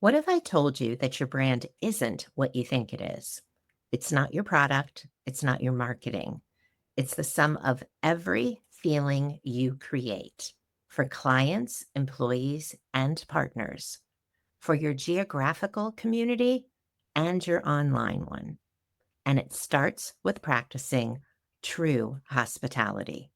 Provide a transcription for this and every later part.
What if I told you that your brand isn't what you think it is? It's not your product, it's not your marketing. It's the sum of every feeling you create for clients, employees, and partners, for your geographical community and your online one. And it starts with practicing true hospitality.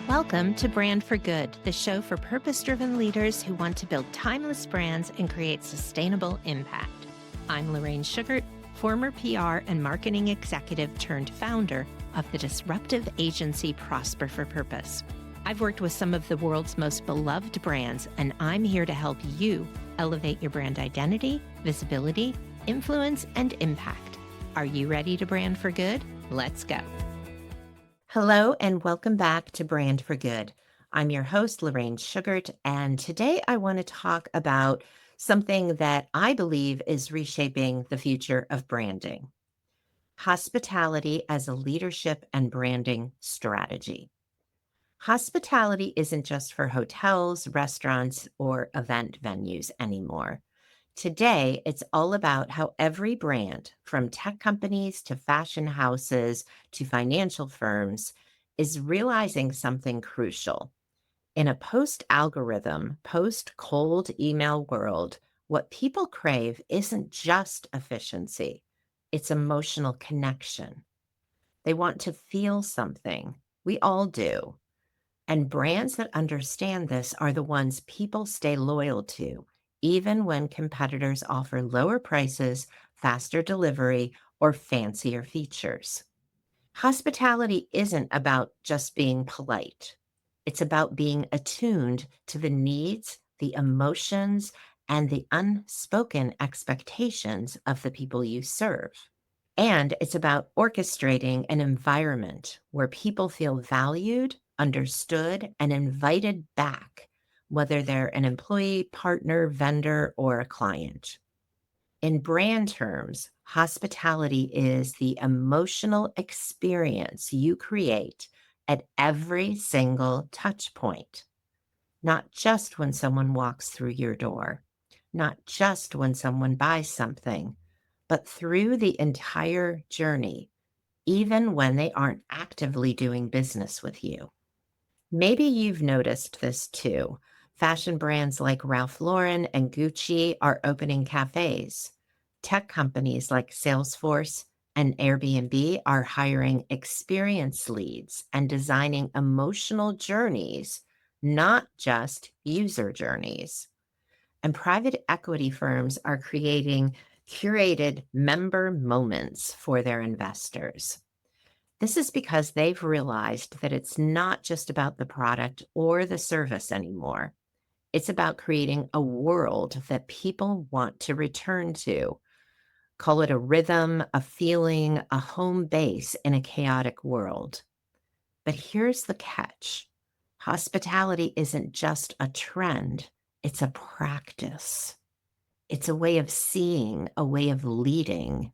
Welcome to Brand for Good, the show for purpose driven leaders who want to build timeless brands and create sustainable impact. I'm Lorraine Sugart, former PR and marketing executive turned founder of the disruptive agency Prosper for Purpose. I've worked with some of the world's most beloved brands, and I'm here to help you elevate your brand identity, visibility, influence, and impact. Are you ready to brand for good? Let's go. Hello, and welcome back to Brand for Good. I'm your host, Lorraine Sugart, and today I want to talk about something that I believe is reshaping the future of branding: hospitality as a leadership and branding strategy. Hospitality isn't just for hotels, restaurants, or event venues anymore. Today, it's all about how every brand, from tech companies to fashion houses to financial firms, is realizing something crucial. In a post algorithm, post cold email world, what people crave isn't just efficiency, it's emotional connection. They want to feel something. We all do. And brands that understand this are the ones people stay loyal to, even when competitors offer lower prices, faster delivery, or fancier features. Hospitality isn't about just being polite. It's about being attuned to the needs, the emotions, and the unspoken expectations of the people you serve. And it's about orchestrating an environment where people feel valued, understood, and invited back, whether they're an employee, partner, vendor, or a client. In brand terms, hospitality is the emotional experience you create at every single touch point, not just when someone walks through your door, not just when someone buys something, but through the entire journey, even when they aren't actively doing business with you. Maybe you've noticed this too. Fashion brands like Ralph Lauren and Gucci are opening cafes. Tech companies like Salesforce and Airbnb are hiring experience leads and designing emotional journeys, not just user journeys. And private equity firms are creating curated member moments for their investors. This is because they've realized that it's not just about the product or the service anymore. It's about creating a world that people want to return to. Call it a rhythm, a feeling, a home base in a chaotic world. But here's the catch: hospitality isn't just a trend, it's a practice. It's a way of seeing, a way of leading.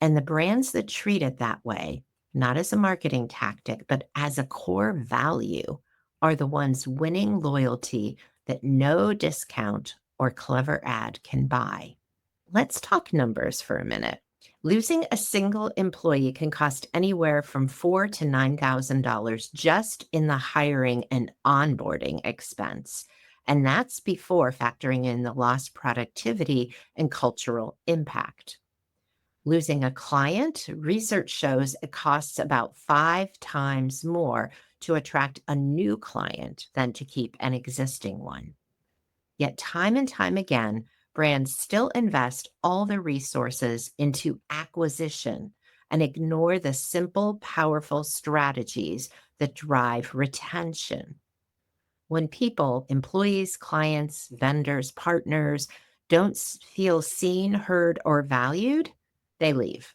And the brands that treat it that way, not as a marketing tactic, but as a core value, are the ones winning loyalty that no discount or clever ad can buy. Let's talk numbers for a minute. Losing a single employee can cost anywhere from $4,000 to $9,000 just in the hiring and onboarding expense. And that's before factoring in the lost productivity and cultural impact. Losing a client, research shows it costs about 5 times more to attract a new client than to keep an existing one. Yet, time and time again, brands still invest all their resources into acquisition and ignore the simple, powerful strategies that drive retention. When people, employees, clients, vendors, partners, don't feel seen, heard, or valued, they leave.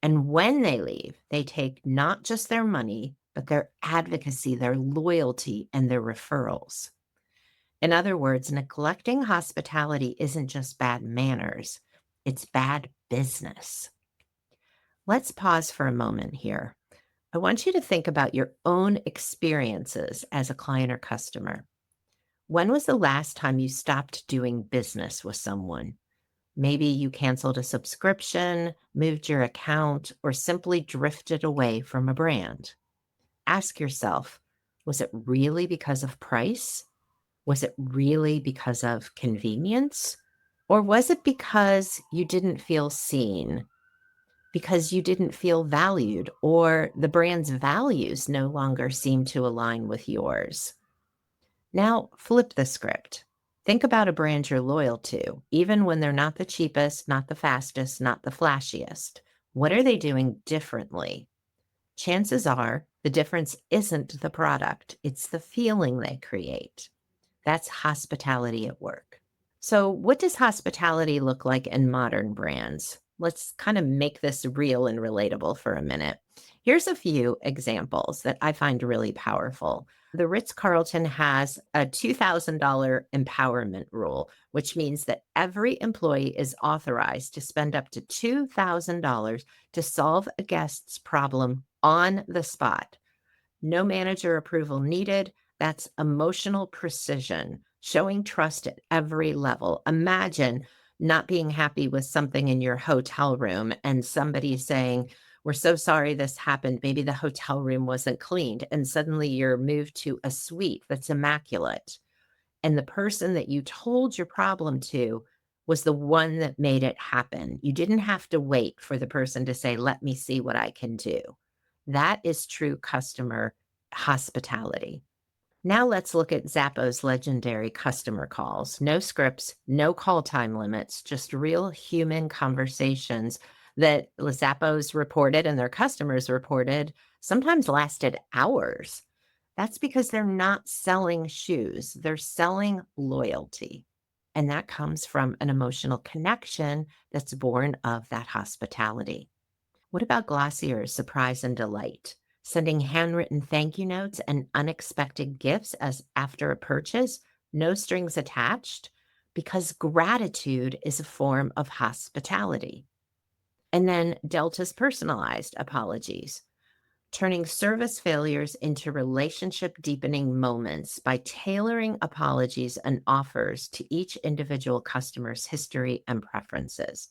And when they leave, they take not just their money, but their advocacy, their loyalty, and their referrals. In other words, neglecting hospitality isn't just bad manners, it's bad business. Let's pause for a moment here. I want you to think about your own experiences as a client or customer. When was the last time you stopped doing business with someone? Maybe you canceled a subscription, moved your account, or simply drifted away from a brand. Ask yourself, was it really because of price? Was it really because of convenience? Or was it because you didn't feel seen, because you didn't feel valued, or the brand's values no longer seem to align with yours? Now, flip the script. Think about a brand you're loyal to, even when they're not the cheapest, not the fastest, not the flashiest. What are they doing differently? Chances are the difference isn't the product, it's the feeling they create. That's hospitality at work. So, what does hospitality look like in modern brands? Let's kind of make this real and relatable for a minute. Here's a few examples that I find really powerful. The Ritz Carlton has a $2,000 empowerment rule, which means that every employee is authorized to spend up to $2,000 to solve a guest's problem on the spot. No manager approval needed. That's emotional precision, showing trust at every level. Imagine not being happy with something in your hotel room and somebody saying, "We're so sorry this happened. Maybe the hotel room wasn't cleaned." And suddenly you're moved to a suite that's immaculate. And the person that you told your problem to was the one that made it happen. You didn't have to wait for the person to say, "Let me see what I can do." That is true customer hospitality. Now let's look at Zappos legendary customer calls. No scripts, no call time limits, just real human conversations that Zappos reported and their customers reported sometimes lasted hours. That's because they're not selling shoes, they're selling loyalty. And that comes from an emotional connection that's born of that hospitality. What about Glossier's surprise and delight? Sending handwritten thank you notes and unexpected gifts as after a purchase, no strings attached, because gratitude is a form of hospitality. And then Delta's personalized apologies, turning service failures into relationship deepening moments by tailoring apologies and offers to each individual customer's history and preferences.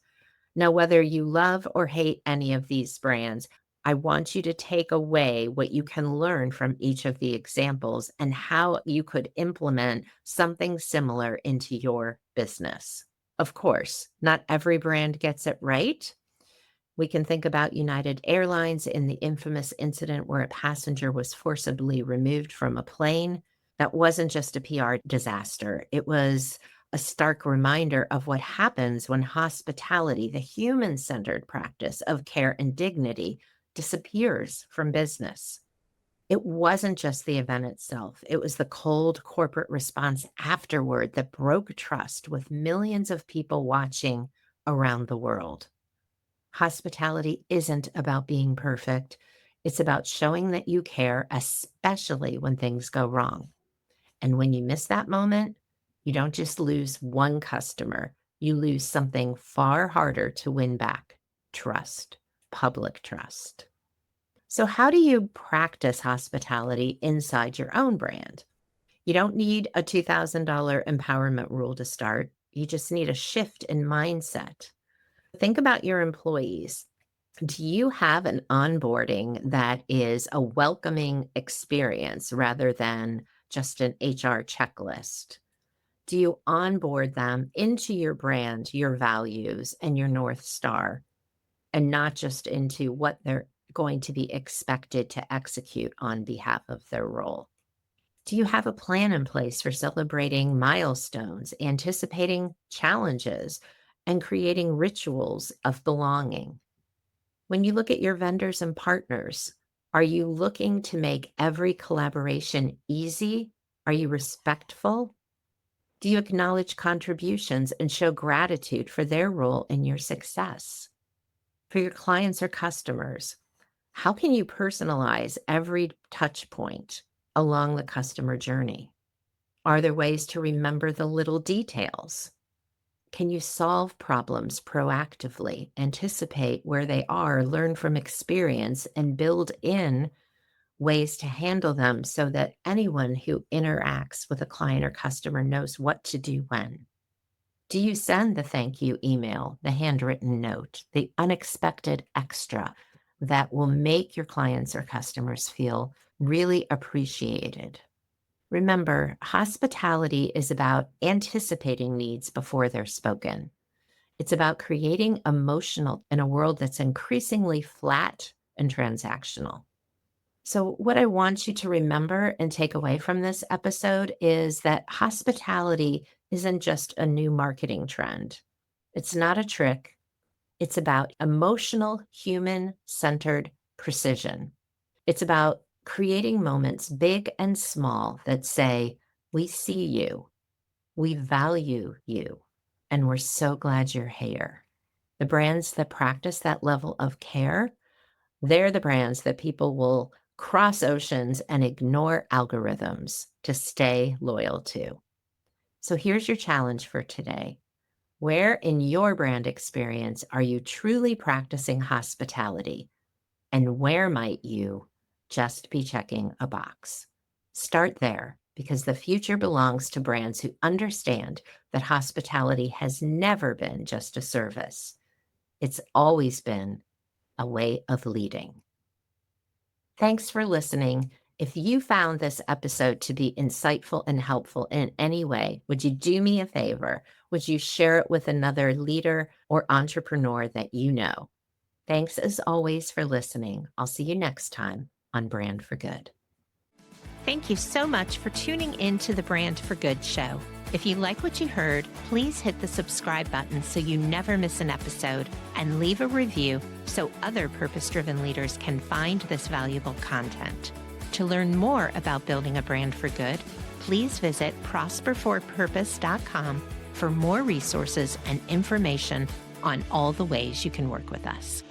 Now, whether you love or hate any of these brands, I want you to take away what you can learn from each of the examples and how you could implement something similar into your business. Of course, not every brand gets it right. We can think about United Airlines in the infamous incident where a passenger was forcibly removed from a plane. That wasn't just a PR disaster, it was a stark reminder of what happens when hospitality, the human centered practice of care and dignity, disappears from business. It wasn't just the event itself, it was the cold corporate response afterward that broke trust with millions of people watching around the world. Hospitality isn't about being perfect. It's about showing that you care, especially when things go wrong. And when you miss that moment, you don't just lose one customer, you lose something far harder to win back: trust, public trust. So, how do you practice hospitality inside your own brand? You don't need a $2,000 empowerment rule to start. You just need a shift in mindset. Think about your employees. Do you have an onboarding that is a welcoming experience rather than just an HR checklist? Do you onboard them into your brand, your values, and your North Star, and not just into what they're going to be expected to execute on behalf of their role? Do you have a plan in place for celebrating milestones, anticipating challenges, and creating rituals of belonging? When you look at your vendors and partners, are you looking to make every collaboration easy? Are you respectful? Do you acknowledge contributions and show gratitude for their role in your success? For your clients or customers, how can you personalize every touch point along the customer journey? Are there ways to remember the little details? Can you solve problems proactively, anticipate where they are, learn from experience, and build in ways to handle them so that anyone who interacts with a client or customer knows what to do when. Do you send the thank you email, the handwritten note, the unexpected extra that will make your clients or customers feel really appreciated? Remember, hospitality is about anticipating needs before they're spoken. It's about creating emotional in a world that's increasingly flat and transactional. So, what I want you to remember and take away from this episode is that hospitality isn't just a new marketing trend. It's not a trick. It's about emotional, human centered precision. It's about creating moments, big and small, that say, "We see you, we value you, and we're so glad you're here." The brands that practice that level of care, they're the brands that people will cross oceans and ignore algorithms to stay loyal to. So here's your challenge for today. Where in your brand experience are you truly practicing hospitality? And where might you just be checking a box? Start there because the future belongs to brands who understand that hospitality has never been just a service. It's always been a way of leading. Thanks for listening. If you found this episode to be insightful and helpful in any way, would you do me a favor? Would you share it with another leader or entrepreneur that you know? Thanks as always for listening. I'll see you next time on Brand for Good. Thank you so much for tuning in to the Brand for Good show. If you like what you heard, please hit the subscribe button so you never miss an episode, and leave a review so other purpose-driven leaders can find this valuable content. To learn more about building a brand for good, please visit prosperforpurpose.com for more resources and information on all the ways you can work with us.